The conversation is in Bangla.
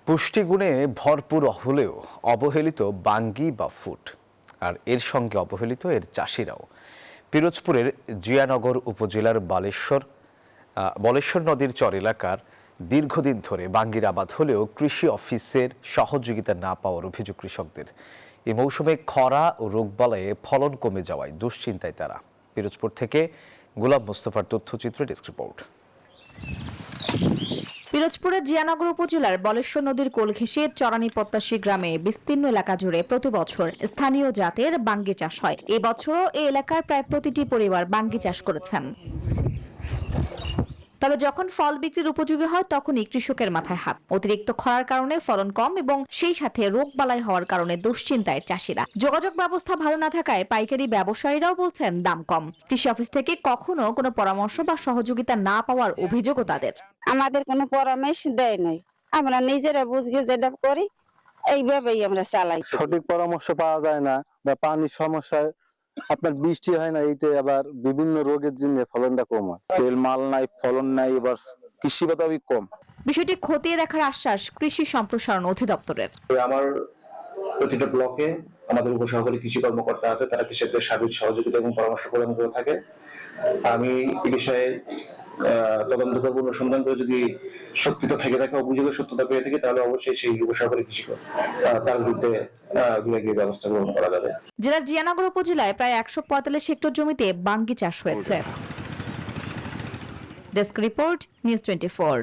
পুষ্টিগুণে ভরপুর হলেও অবহেলিত বাঙ্গি বা ফুট, আর এর সঙ্গে অবহেলিত এর চাষিরাও। পিরোজপুরের জিয়ানগর উপজেলার বলেশ্বর নদীর চর এলাকার দীর্ঘদিন ধরে বাঙ্গির আবাদ হলেও কৃষি অফিসের সহযোগিতা না পাওয়ার অভিযোগ কৃষকদের। এই মৌসুমে খরা ও রোগবালাইয়ে ফলন কমে যাওয়ায় দুশ্চিন্তায় তারা। পিরোজপুর থেকে গোলাম মোস্তফার তথ্যচিত্র, ডেস্ক রিপোর্ট। পিরোজপুরের জিয়ানগর উপজেলার বলেশ্বর নদীর কোল ঘেঁষে চরানি প্রত্যাশী গ্রামে বিস্তীর্ণ এলাকা জুড়ে প্রতি বছর স্থানীয় জাতের বাঙ্গি চাষ হয়। এবছরও এই এলাকার প্রায় প্রতিটি পরিবার বাঙ্গি চাষ করেছেন। তবে যখন ফল বিক্রির উপযোগী হয় তখনই কৃষকের মাথায় হাত। অতিরিক্ত খরার কারণে ফলন কম এবং সেই সাথে রোগবালাই হওয়ার কারণে দুশ্চিন্তায় চাষিরা। যোগাযোগ ব্যবস্থা ভালো না থাকায় পাইকারি ব্যবসায়ীরাও বলছেন দাম কম। কৃষি অফিস থেকে কখনো কোনো পরামর্শ বা সহযোগিতা না পাওয়ার অভিযোগও তাদের। আমাদের কোনো পরামর্শ দেয় নাই, আমরা নিজেরা বুঝে যেটা করি এইভাবেই আমরা চালাই। সঠিক পরামর্শ পাওয়া যায় না বা পানির সমস্যায় আপনার বৃষ্টি হয় না, এইতে আবার বিভিন্ন রোগের জন্য ফলনটা কম হয়। তেল মাল নাই, ফলন নাই, এবার কৃষি বাতাবি কম। বিষয়টি খতিয়ে দেখার আশ্বাস কৃষি সম্প্রসারণ অধিদপ্তরের। আমার প্রতিটা ব্লকে আমাদের উপসহকারী কৃষি কর্মকর্তা আছে, তারা কৃষকদের সার্বিক সহযোগিতা এবং পরামর্শ প্রদান করে থাকে। আমি এই বিষয়ে তদন্ত করব, অনুসন্ধান করে যদি সত্যতা থেকে থাকে, অভিযোগের সত্যতা পেয়ে থাকে, তাহলে অবশ্যই সেই উপসহকারী কৃষি তার বিরুদ্ধে বিভাগীয় ব্যবস্থা গ্রহণ করা যাবে। জেলার জিয়ানগর উপজেলায় প্রায় 145 হেক্টর জমিতে বাঙ্গি চাষ হয়েছে। Desk report, news 24।